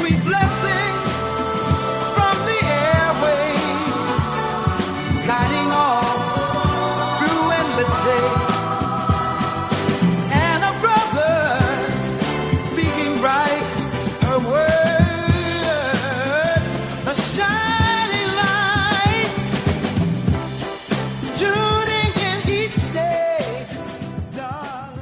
sweet blessings from the airwaves, guiding all through endless days. And our brothers speaking bright her words, a shining light, tuning in each day, darling.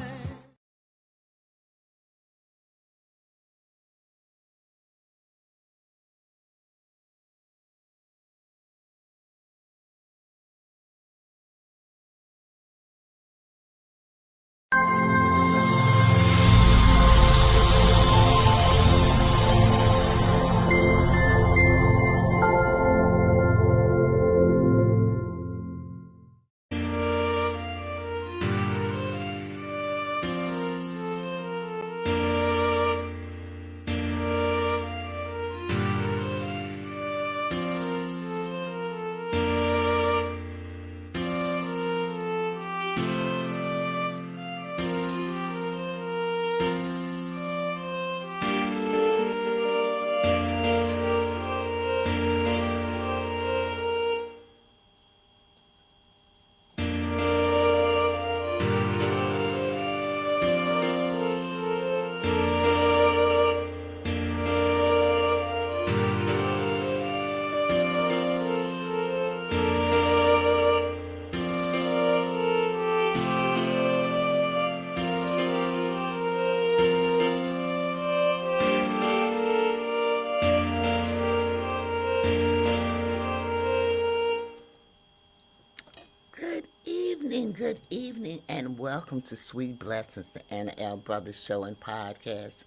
Good evening, and welcome to Sweet Blessings, the Anna L. Brothers Show and Podcast,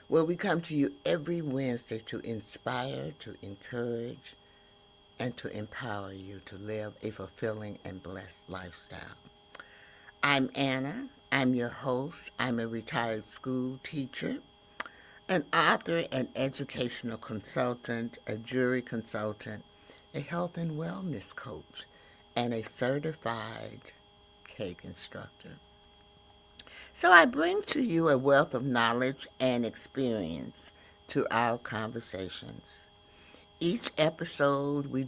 where we come to you every Wednesday to inspire, to encourage, and to empower you to live a fulfilling and blessed lifestyle. I'm Anna. I'm your host. I'm a retired school teacher, an author, an educational consultant, a jury consultant, a health and wellness coach, and a certified cake instructor. So I bring to you a wealth of knowledge and experience to our conversations. Each episode we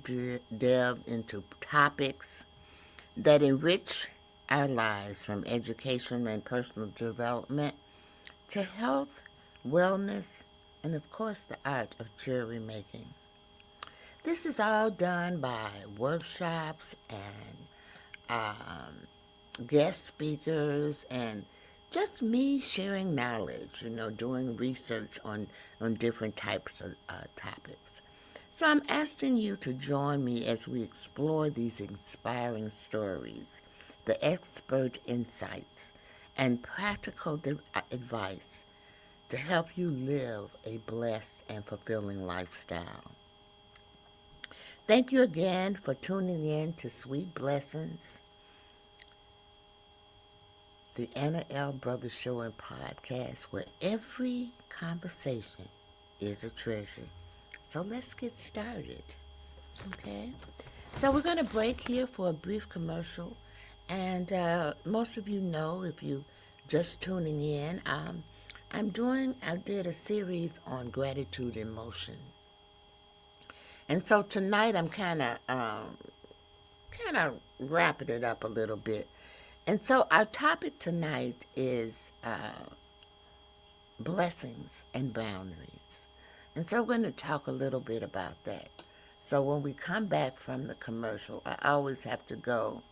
delve into topics that enrich our lives, from education and personal development to health, wellness, and of course the art of jewelry making. This is all done by workshops and guest speakers and just me sharing knowledge, doing research on different types of topics. So I'm asking you to join me as we explore these inspiring stories, the expert insights, and practical advice to help you live a blessed and fulfilling lifestyle. Thank you again for tuning in to Sweet Blessings, the Anna L. Brothers Show and Podcast, where every conversation is a treasure. So let's get started, okay? So we're going to break here for a brief commercial. And most of you know, if you just tuning in, I did a series on gratitude and motion. And so tonight I'm kind of wrapping it up a little bit. And so our topic tonight is blessings and boundaries. And so we're going to talk a little bit about that. So when we come back from the commercial, I always have to go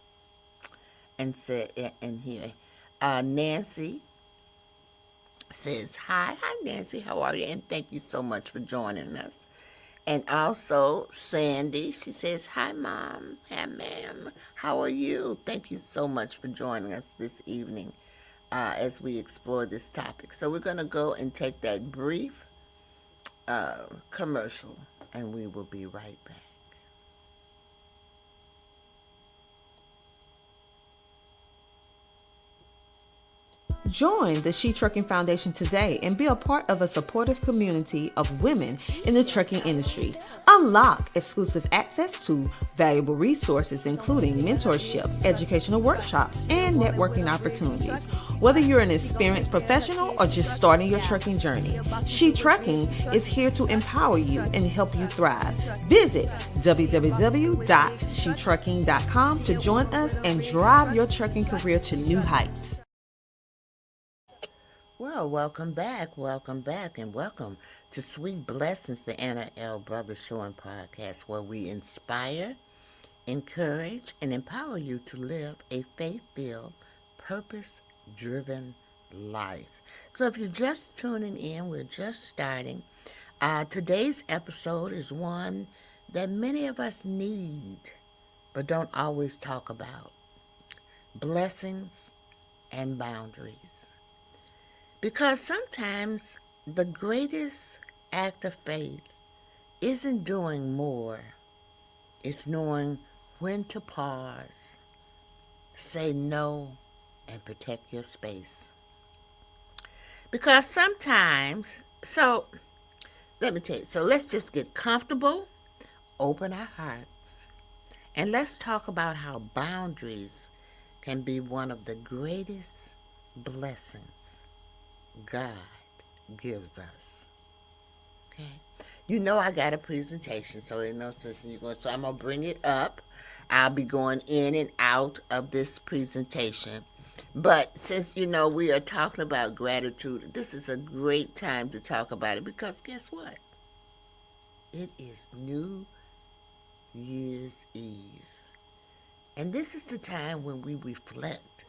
and say and hear. Nancy says, hi, Nancy, how are you? And thank you so much for joining us. And also, Sandy, she says, hi, Mom. Hi, ma'am. How are you? Thank you so much for joining us this evening as we explore this topic. So we're going to go and take that brief commercial, and we will be right back. Join the She Trucking Foundation today and be a part of a supportive community of women in the trucking industry. Unlock exclusive access to valuable resources, including mentorship, educational workshops, and networking opportunities. Whether you're an experienced professional or just starting your trucking journey, She Trucking is here to empower you and help you thrive. Visit www.shetrucking.com to join us and drive your trucking career to new heights. Well, welcome back, and welcome to Sweet Blessings, the Anna L. Brothers Show and Podcast, where we inspire, encourage, and empower you to live a faith-filled, purpose-driven life. So if you're just tuning in, we're just starting. Today's episode is one that many of us need, but don't always talk about. Blessings and boundaries. Because sometimes the greatest act of faith isn't doing more. It's knowing when to pause, say no, and protect your space. Because sometimes, let me tell you, let's just get comfortable, open our hearts, and let's talk about how boundaries can be one of the greatest blessings God gives us. Okay, I got a presentation, so I'm gonna bring it up. I'll be going in and out of this presentation, but since we are talking about gratitude, this is a great time to talk about it because guess what? It is New Year's Eve, and this is the time when we reflect.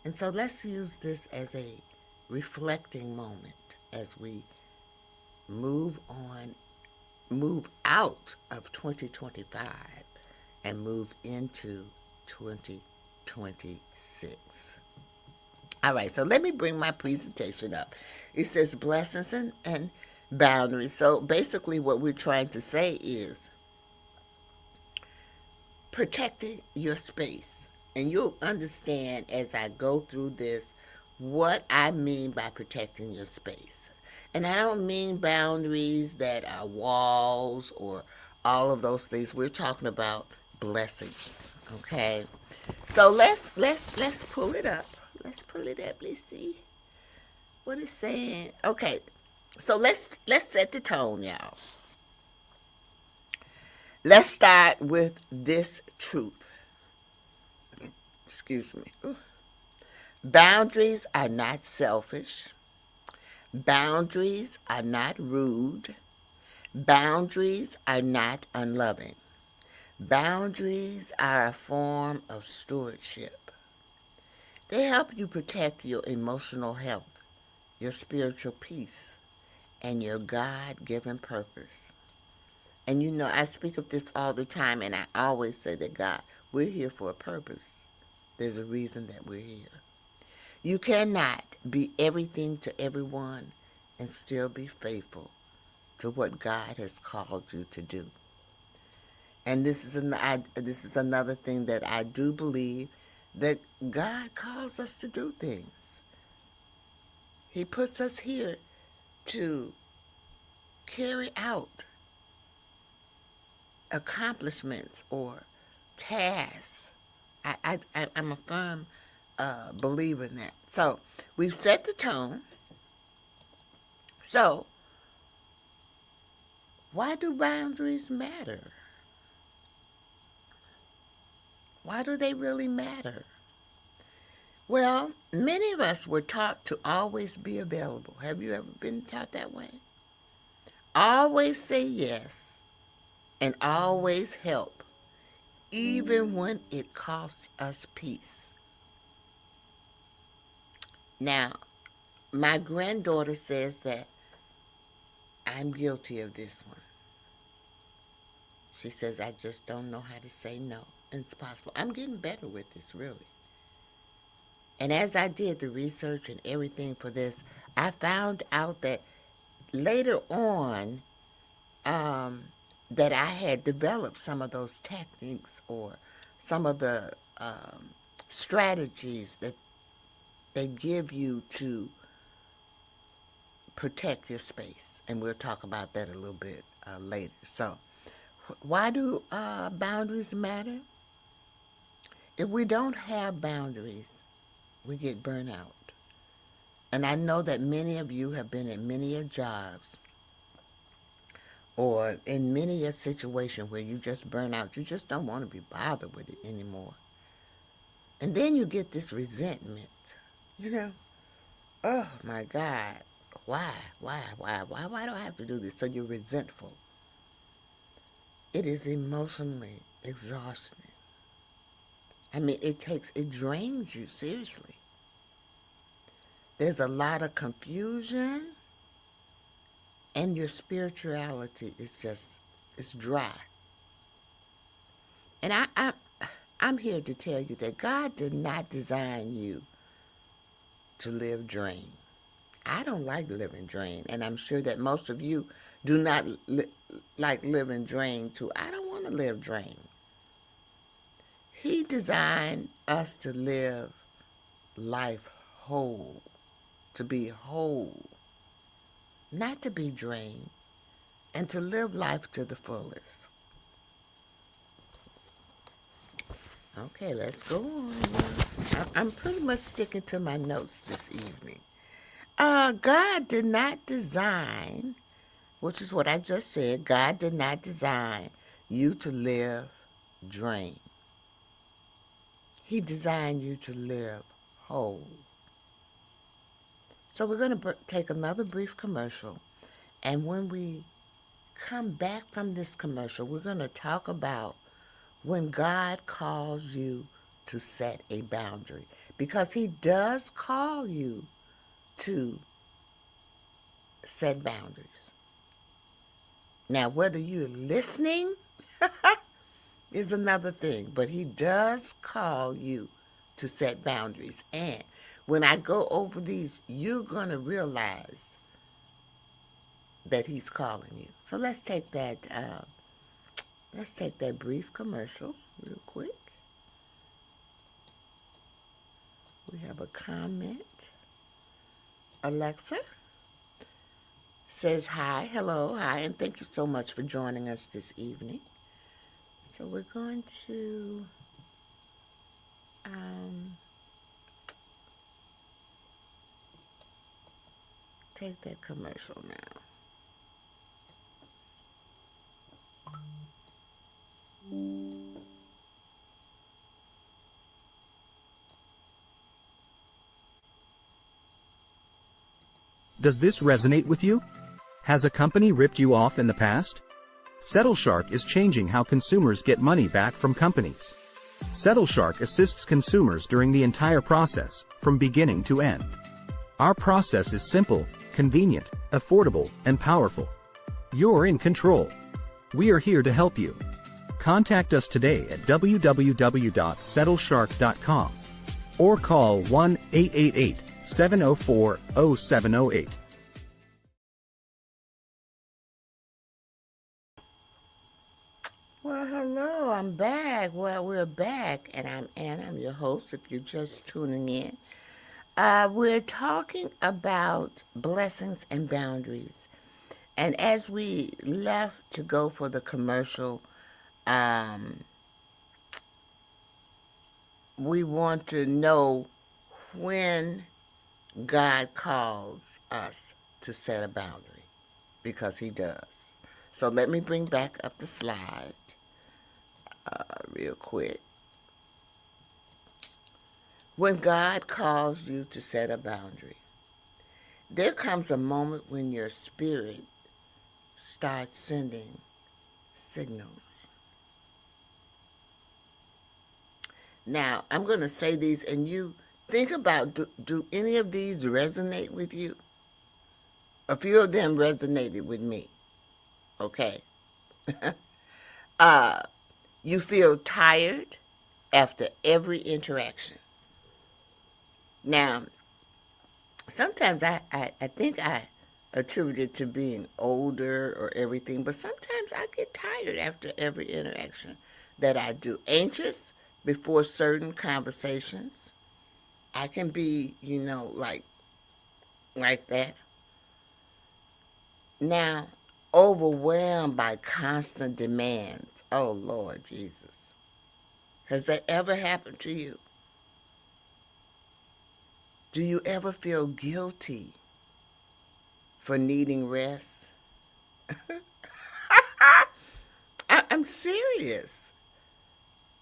And so let's use this as a reflecting moment as we move out of 2025 and move into 2026. All right, so let me bring my presentation up. It says blessings and boundaries. So basically what we're trying to say is protecting your space. And you'll understand as I go through this what I mean by protecting your space. And I don't mean boundaries that are walls or all of those things. We're talking about blessings, okay? So let's pull it up. Let's pull it up. Let's see what it's saying. Okay, so let's set the tone, y'all. Let's start with this truth. Excuse me. Boundaries are not selfish. Boundaries are not rude. Boundaries are not unloving. Boundaries are a form of stewardship. They help you protect your emotional health, your spiritual peace, and your God-given purpose. And I speak of this all the time, and I always say that God, we're here for a purpose. There's a reason that we're here. You cannot be everything to everyone and still be faithful to what God has called you to do. And this is another thing that I do believe, that God calls us to do things. He puts us here to carry out accomplishments or tasks. I'm a firm believer in that. So we've set the tone. So why do boundaries matter? Why do they really matter? Well, many of us were taught to always be available. Have you ever been taught that way? Always say yes and always help, even when it costs us peace. Now, my granddaughter says that I'm guilty of this one. She says, I just don't know how to say no. And it's possible. I'm getting better with this, really. And as I did the research and everything for this, I found out that later on, that I had developed some of those techniques or some of the strategies they give you to protect your space. And we'll talk about that a little bit later. So, why do boundaries matter? If we don't have boundaries, we get burnout. And I know that many of you have been in many a jobs or in many a situation where you just burn out. You just don't want to be bothered with it anymore. And then you get this resentment. Oh my God, why do I have to do this? So you're resentful. It is emotionally exhausting. I mean, it drains you, seriously. There's a lot of confusion, and your spirituality is it's dry. And I'm here to tell you that God did not design you to live drained. I don't like living drained, and I'm sure that most of you do not like living drained too. I don't want to live drained. He designed us to live life whole, to be whole, not to be drained, and to live life to the fullest. Okay, let's go on. I'm pretty much sticking to my notes this evening. God did not design, which is what I just said, God did not design you to live drained. He designed you to live whole. So we're going to take another brief commercial. And when we come back from this commercial, we're going to talk about when God calls you to set a boundary. Because he does call you to set boundaries. Now, whether you're listening is another thing, but he does call you to set boundaries. And when I go over these, you're going to realize that he's calling you. So let's take that brief commercial real quick. We have a comment. Alexa says hi, hello, hi, and thank you so much for joining us this evening. So we're going to take that commercial now. Does this resonate with you? Has a company ripped you off in the past? SettleShark is changing how consumers get money back from companies. SettleShark assists consumers during the entire process, from beginning to end. Our process is simple, convenient, affordable, and powerful. You're in control. We are here to help you. Contact us today at www.settleshark.com or call 1-888-704-0708. Well, hello, I'm back. Well, we're back, and I'm Anna. I'm your host if you're just tuning in. We're talking about blessings and boundaries. And as we left to go for the commercial, we want to know when God calls us to set a boundary, because he does. So let me bring back up the slide real quick. When God calls you to set a boundary, there comes a moment when your spirit starts sending signals. Now, I'm going to say these, and you think about, do any of these resonate with you? A few of them resonated with me. Okay. You feel tired after every interaction. Now, sometimes I think I attribute it to being older or everything, but sometimes I get tired after every interaction that I do. Anxious before certain conversations. I can be, like that. Now, overwhelmed by constant demands. Oh, Lord Jesus. Has that ever happened to you? Do you ever feel guilty for needing rest? I'm serious.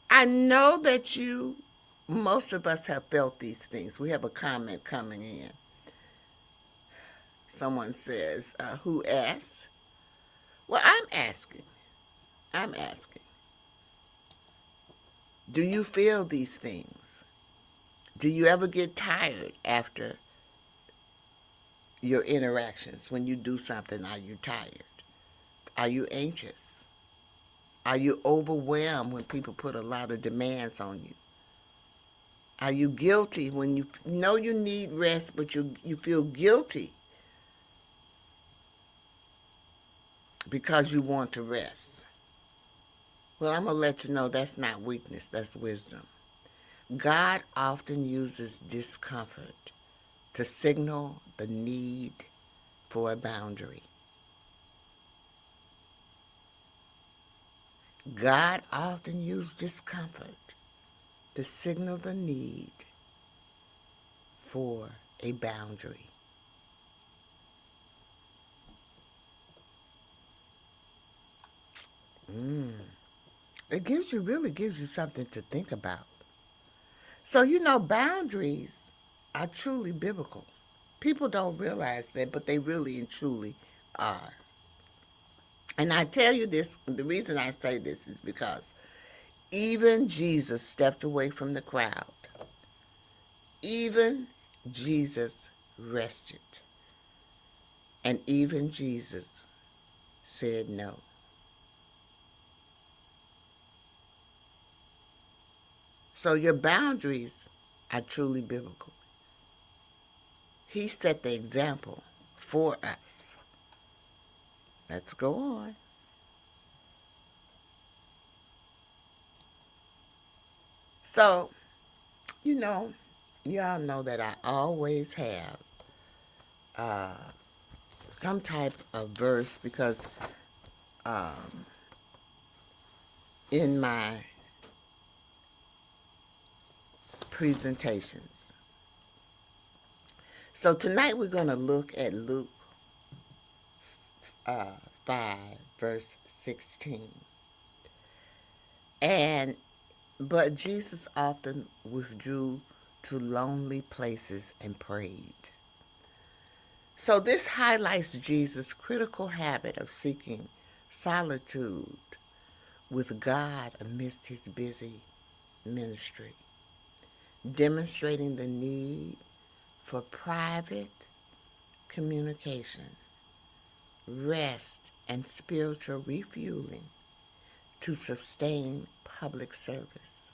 I know that most of us have felt these things. We have a comment coming in. Someone says, who asked? Well, I'm asking. I'm asking. Do you feel these things? Do you ever get tired after your interactions? When you do something, are you tired? Are you anxious? Are you overwhelmed when people put a lot of demands on you? Are you guilty when you know you need rest, but you feel guilty because you want to rest? Well, I'm going to let you know that's not weakness, that's wisdom. God often uses discomfort to signal the need for a boundary. God often uses discomfort to signal the need for a boundary. It really gives you something to think about. So, boundaries are truly biblical. People don't realize that, but they really and truly are. And I tell you this, the reason I say this is because even Jesus stepped away from the crowd. Even Jesus rested. And even Jesus said no. So your boundaries are truly biblical. He set the example for us. Let's go on. So, y'all know that I always have some type of verse because in my presentations. So tonight we're going to look at Luke 5, verse 16. But Jesus often withdrew to lonely places and prayed. So this highlights Jesus' critical habit of seeking solitude with God amidst his busy ministry, demonstrating the need for private communication, rest, and spiritual refueling to sustain public service.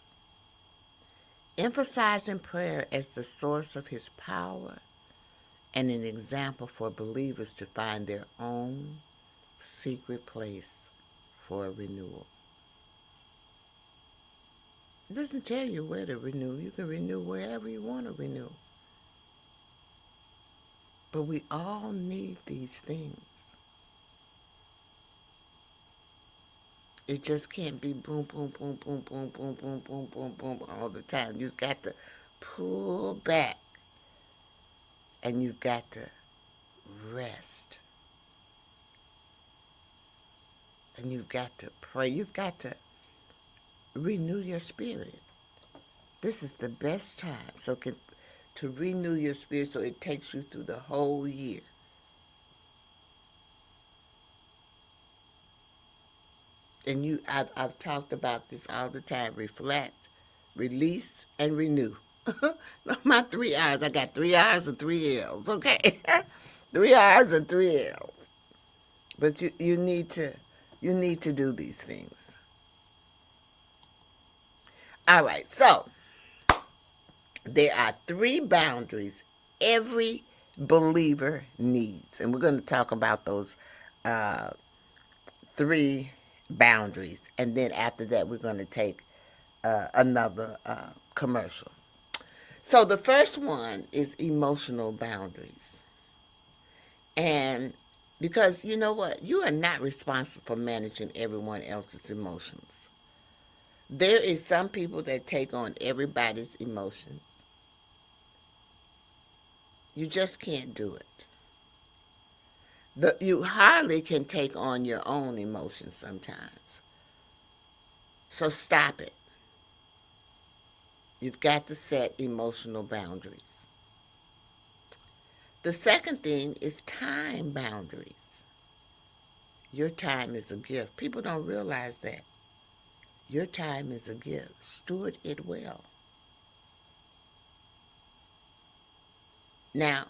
Emphasizing prayer as the source of his power and an example for believers to find their own secret place for renewal. It doesn't tell you where to renew. You can renew wherever you want to renew. But we all need these things. It just can't be boom, boom, boom, boom, boom, boom, boom, boom, boom, boom all the time. You've got to pull back and you've got to rest. And you've got to pray. You've got to renew your spirit. This is the best time to renew your spirit so it takes you through the whole year. And I've talked about this all the time. Reflect, release, and renew. My 3 R's. I got 3 R's and 3 L's. Okay, 3 R's and 3 L's. But you need to do these things. All right. So there are 3 boundaries every believer needs, and we're going to talk about those 3 boundaries, and then after that we're going to take another commercial. So the first one is emotional boundaries. And because you know what? You are not responsible for managing everyone else's emotions. There is some people that take on everybody's emotions. You just can't do it. You hardly can take on your own emotions sometimes. So stop it. You've got to set emotional boundaries. The second thing is time boundaries. Your time is a gift. People don't realize that. Your time is a gift. Steward it well. Now,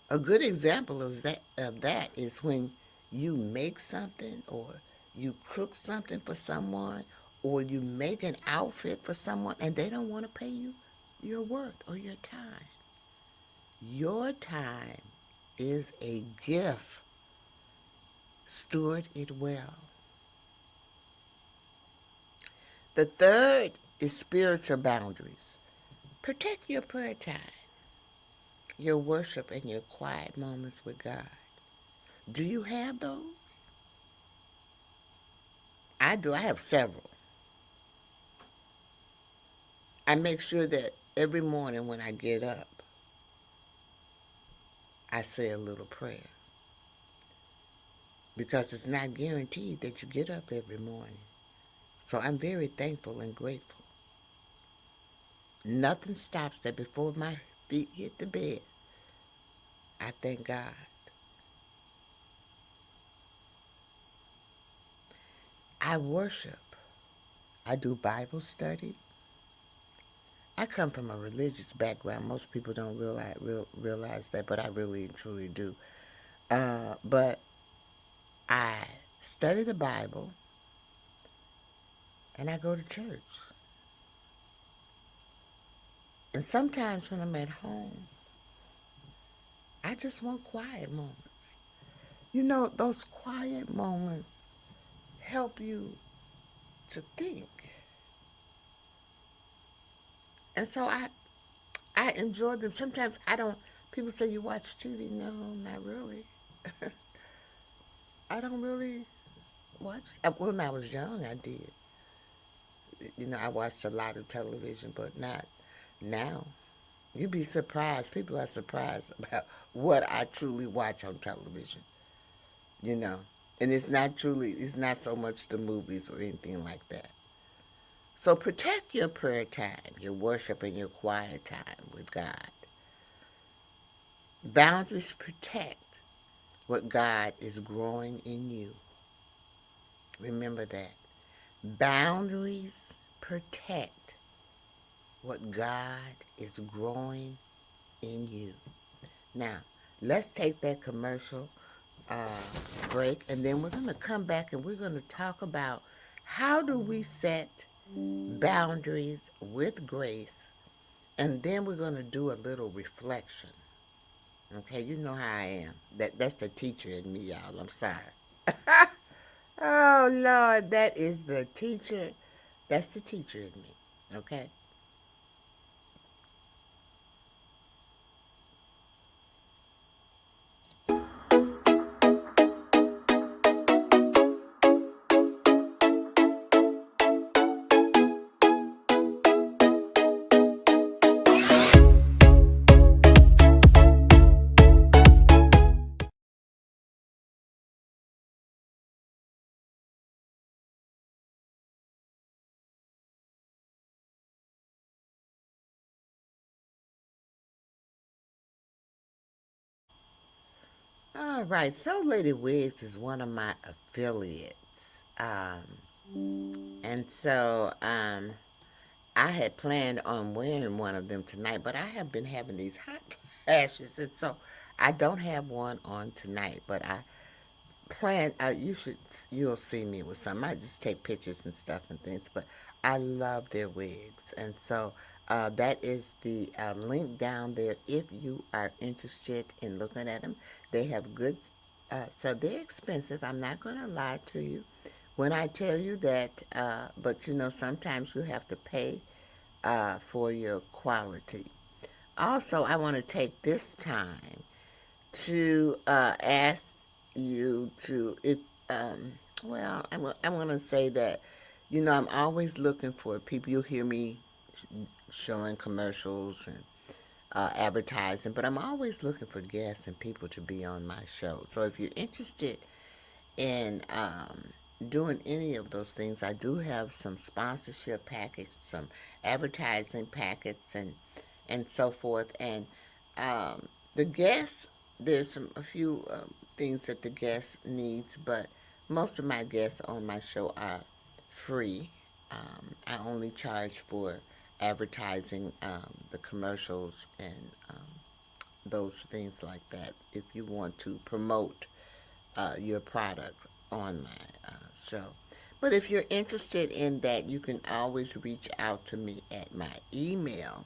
a good example of that is when you make something or you cook something for someone or you make an outfit for someone and they don't want to pay you your worth or your time. Your time is a gift. Steward it well. The third is spiritual boundaries. Protect your prayer time, your worship, and your quiet moments with God. Do you have those? I do. I have several. I make sure that every morning when I get up, I say a little prayer. Because it's not guaranteed that you get up every morning. So I'm very thankful and grateful. Nothing stops that before my feet hit the bed. I thank God. I worship. I do Bible study. I come from a religious background. Most people don't realize that, but I really and truly do. But I study the Bible and I go to church. And sometimes when I'm at home, I just want quiet moments. You know, those quiet moments help you to think. And so I enjoy them. Sometimes I don't, people say you watch TV. No, not really. I don't really watch. When I was young, I did. You know, I watched a lot of television, but not now. You'd be surprised. People are surprised about what I truly watch on television. You know, and it's not so much the movies or anything like that. So protect your prayer time, your worship, and your quiet time with God. Boundaries protect what God is growing in you. Remember that. Boundaries protect what God is growing in you. Now, let's take that commercial break, and then we're going to come back and we're going to talk about how do we set boundaries with grace, and then we're going to do a little reflection. Okay, you know how I am. That's the teacher in me, y'all. I'm sorry. Oh, Lord, that is the teacher. That's the teacher in me. Okay? All right, so Lady Wigs is one of my affiliates. And so I had planned on wearing one of them tonight, but I have been having these hot flashes, and so I don't have one on tonight, but I plan, you'll see me with some. I just take pictures and stuff and things, but I love their wigs. And so that is the link down there if you are interested in looking at them. They have good, so they're expensive. I'm not going to lie to you when I tell you that, but you know, sometimes you have to pay for your quality. Also, I want to take this time to ask you to, if, well, I want to say that, I'm always looking for people. You'll hear me showing commercials and advertising, but I'm always looking for guests and people to be on my show. So if you're interested in doing any of those things, I do have some sponsorship package, some advertising packets, and so forth. And the guests, there's a few things that the guest needs, but most of my guests on my show are free. I only charge for advertising, the commercials, and those things like that. If you want to promote your product on my show. But if you're interested in that, you can always reach out to me at my email,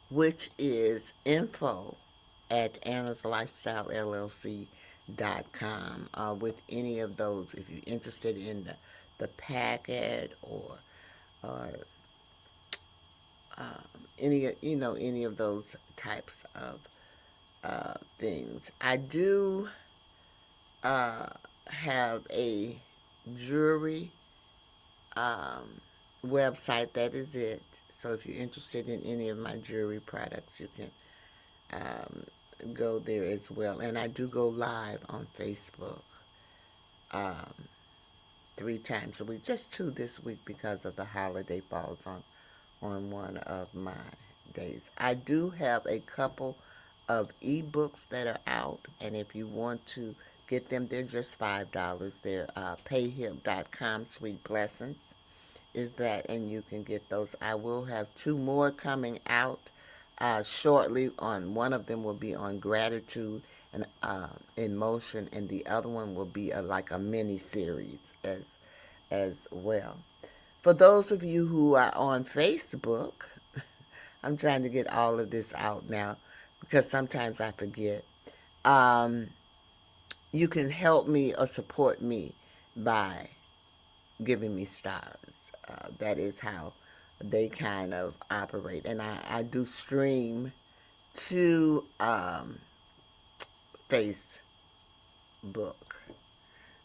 which is info@AnnasLifestyleLLC.com, with any of those. If you're interested in the packet, or any of those types of things. I do have a jewelry website. That is it. So if you're interested in any of my jewelry products, you can go there as well. And I do go live on Facebook 3 times a week. Just 2 this week because of the holiday falls on one of my days. I do have a couple of ebooks that are out, and if you want to get them, they're just $5. They're payhip.com. Sweet Blessings is that, and you can get those. I will have 2 more coming out shortly. On one of them will be on gratitude and emotion, and the other one will be like a mini series as well. For those of you who are on Facebook, I'm trying to get all of this out now because sometimes I forget. You can help me or support me by giving me stars. That is how they kind of operate. And I do stream to Facebook.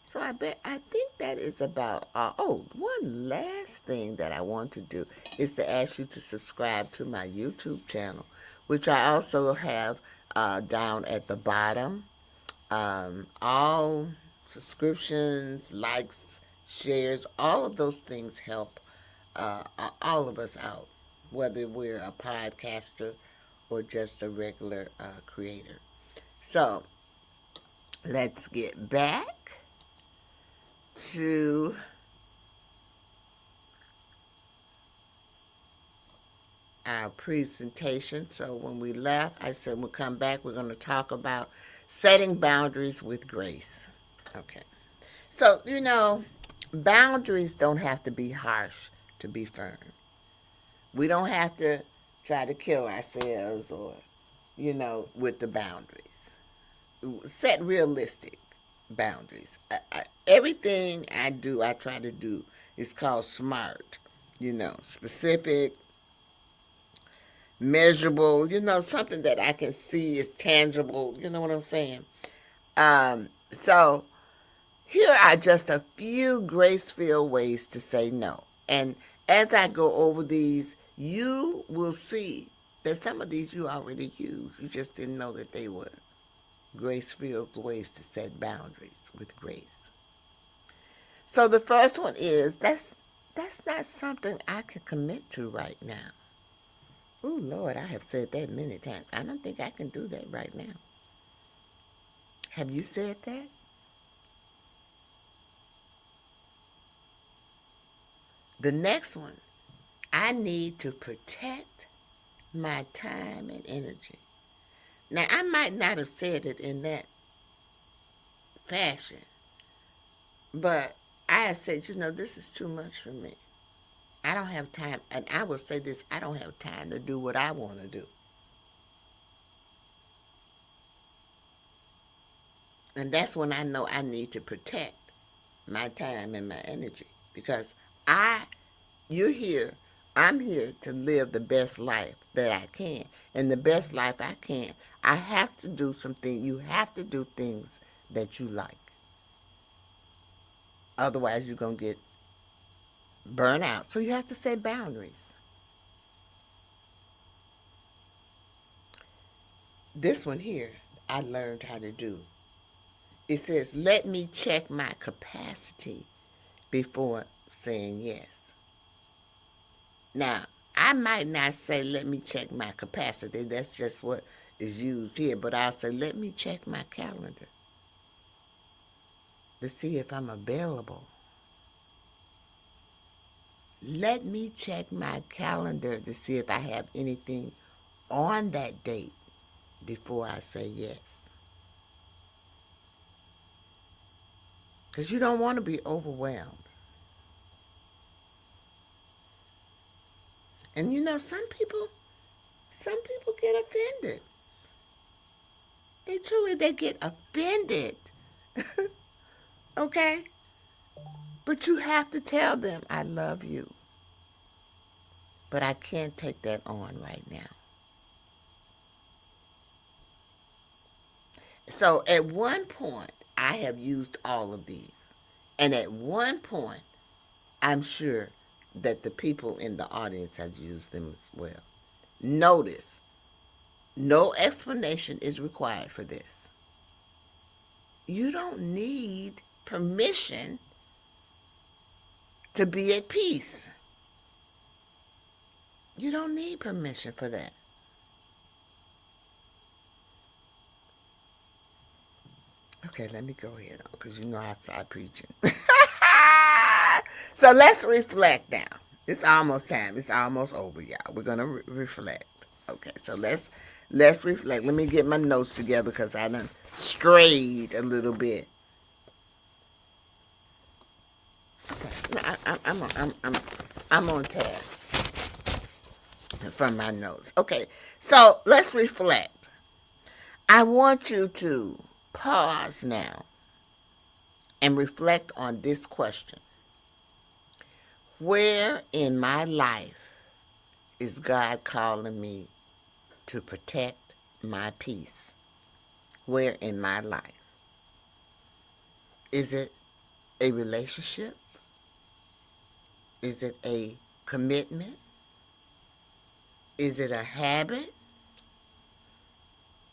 So I think that is about one last thing that I want to do is to ask you to subscribe to my YouTube channel, which I also have down at the bottom. All subscriptions, likes, shares, all of those things help all of us out, whether we're a podcaster or just a regular creator. So let's get back to our presentation. So when we left, I said we'll come back. We're going to talk about setting boundaries with grace. Okay. So, boundaries don't have to be harsh to be firm. We don't have to try to kill ourselves or, with the boundaries. Set realistic boundaries. Everything I do, I try to do is called SMART. Specific, measurable, something that I can see is tangible. You know what I'm saying? So here are just a few grace-filled ways to say no. And as I go over these, you will see that some of these you already used. You just didn't know that they were grace-filled ways to set boundaries with grace. So the first one is, that's not something I can commit to right now. Oh, Lord, I have said that many times. I don't think I can do that right now. Have you said that? The next one, I need to protect my time and energy. Now, I might not have said it in that fashion, but I have said, this is too much for me. I don't have time, and I will say this, I don't have time to do what I want to do. And that's when I know I need to protect my time and my energy, because you're here I'm here to live the best life that I can. And the best life I can, I have to do something. You have to do things that you like. Otherwise, you're going to get burnt out. So you have to set boundaries. This one here, I learned how to do. It says, let me check my capacity before saying yes. Now, I might not say, let me check my capacity. That's just what is used here. But I'll say, let me check my calendar to see if I'm available. Let me check my calendar to see if I have anything on that date before I say yes. Because you don't want to be overwhelmed. And you know, some people get offended. They get offended. Okay? But you have to tell them, I love you. But I can't take that on right now. So at one point, I have used all of these. And at one point, I'm sure that the people in the audience have used them as well. Notice, no explanation is required for this. You don't need permission to be at peace. You don't need permission for that. Okay, let me go ahead on, because you know I start preaching. So let's reflect now. It's almost time. It's almost over, y'all. We're going to reflect. Okay, so let's reflect. Let me get my notes together because I done strayed a little bit. Okay, I'm on task from my notes. Okay, so let's reflect. I want you to pause now and reflect on this question. Where in my life is God calling me to protect my peace? Where in my life? Is it a relationship? Is it a commitment? Is it a habit?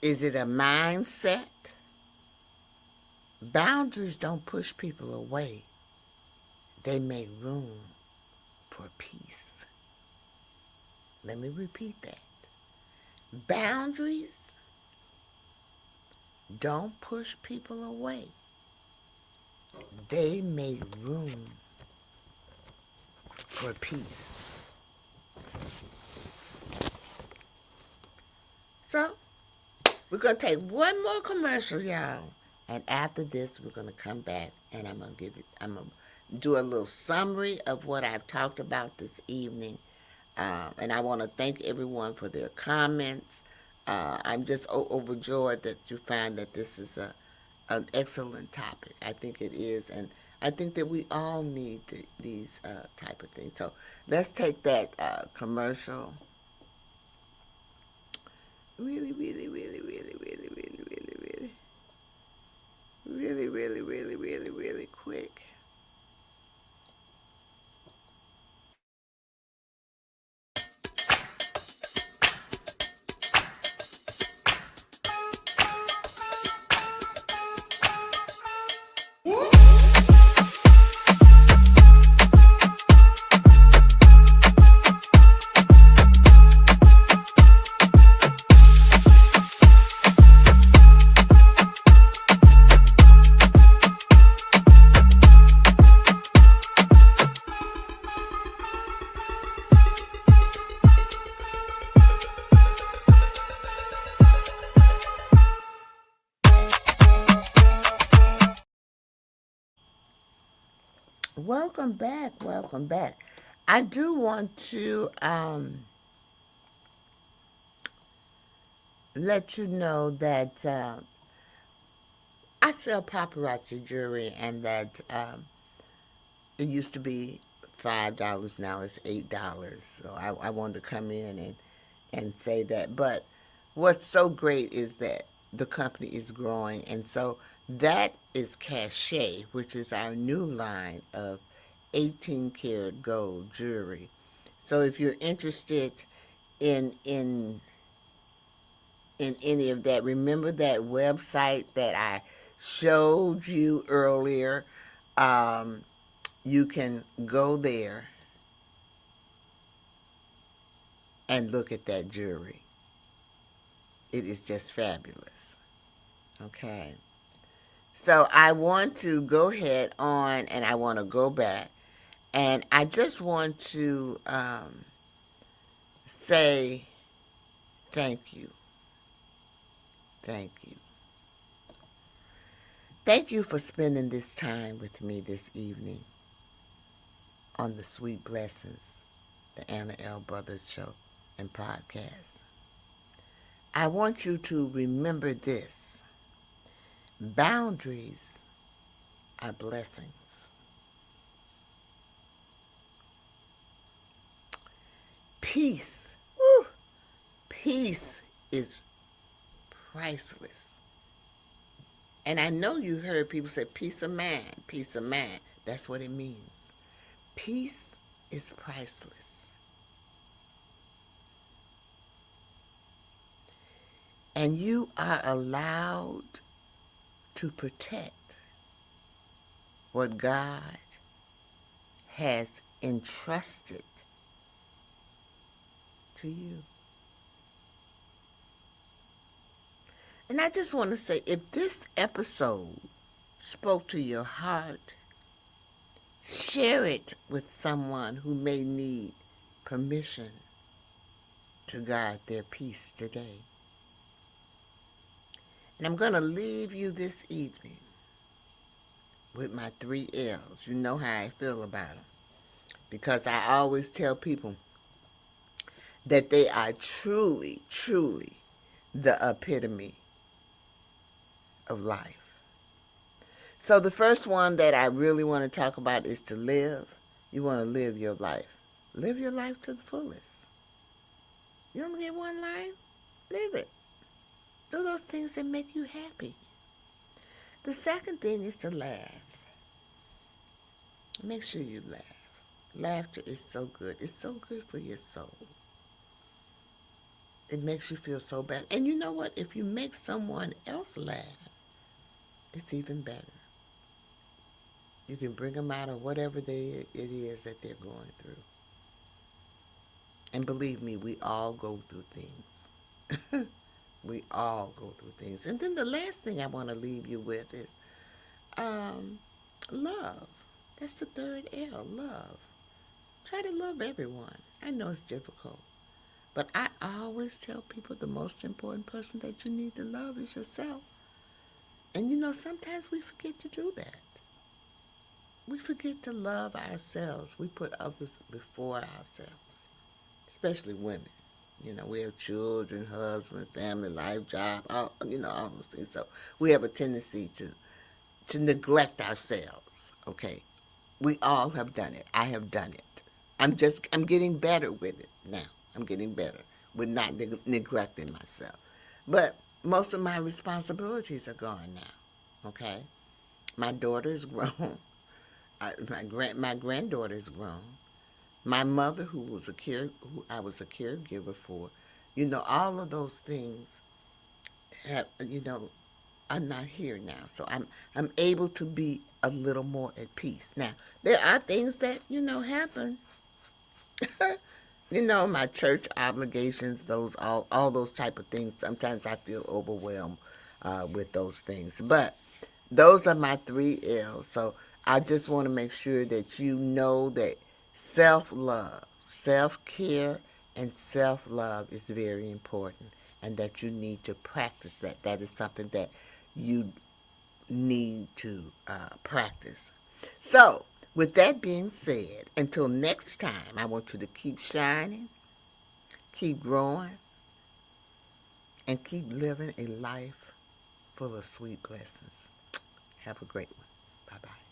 Is it a mindset? Boundaries don't push people away. They make room for peace. Let me repeat that. Boundaries don't push people away. They make room for peace. So, we're going to take one more commercial, y'all. And after this, we're going to come back and I'm going to do a little summary of what I've talked about this evening. And I want to thank everyone for their comments. I'm just overjoyed that you find that this is an excellent topic. I think it is. And I think that we all need these type of things. So let's take that commercial really quick. Welcome back. I do want to let you know that I sell paparazzi jewelry and that it used to be $5 now, it's $8. So I wanted to come in and say that. But what's so great is that the company is growing, and so that is Cachet, which is our new line of 18 karat gold jewelry. So if you're interested in any of that, remember that website that I showed you earlier. You can go there and look at that jewelry. It is just fabulous. Okay. So I want to go ahead on, and I want to go back, and I just want to say thank you. Thank you. Thank you for spending this time with me this evening on the Sweet Blessings, the Anna L. Brothers Show and Podcast. I want you to remember this. Boundaries are blessings. Peace, peace is priceless. And I know you heard people say peace of mind, peace of mind. That's what it means. Peace is priceless. And you are allowed to protect what God has entrusted to you. And I just want to say, if this episode spoke to your heart, share it with someone who may need permission to guard their peace today. And I'm going to leave you this evening with my 3 L's. You know how I feel about them. Because I always tell people that they are truly, truly the epitome of life. So the first one that I really want to talk about is to live. You want to live your life. Live your life to the fullest. You only get one life. Live it. Do those things that make you happy. The second thing is to laugh. Make sure you laugh. Laughter is so good. It's so good for your soul. It makes you feel so bad. And you know what? If you make someone else laugh, it's even better. You can bring them out of whatever it is that they're going through. And believe me, we all go through things. We all go through things. And then the last thing I want to leave you with is love. That's the third L, love. Try to love everyone. I know it's difficult. But I always tell people the most important person that you need to love is yourself. And you know, sometimes we forget to do that. We forget to love ourselves. We put others before ourselves, especially women. You know, we have children, husband, family, life, job, all those things. So we have a tendency to neglect ourselves, okay? We all have done it. I have done it. I'm getting better with it now. I'm getting better with not neglecting myself. But most of my responsibilities are gone now, okay? My daughter's grown. My granddaughter's grown. My mother, who I was a caregiver for, all of those things are not here now. So I'm able to be a little more at peace. Now, there are things that, happen. My church obligations, all those type of things. Sometimes I feel overwhelmed with those things. But those are my 3 L's. So I just want to make sure that you know that self-love, self-care, and self-love is very important, and that you need to practice that. That is something that you need to practice. So, with that being said, until next time, I want you to keep shining, keep growing, and keep living a life full of sweet blessings. Have a great one. Bye-bye.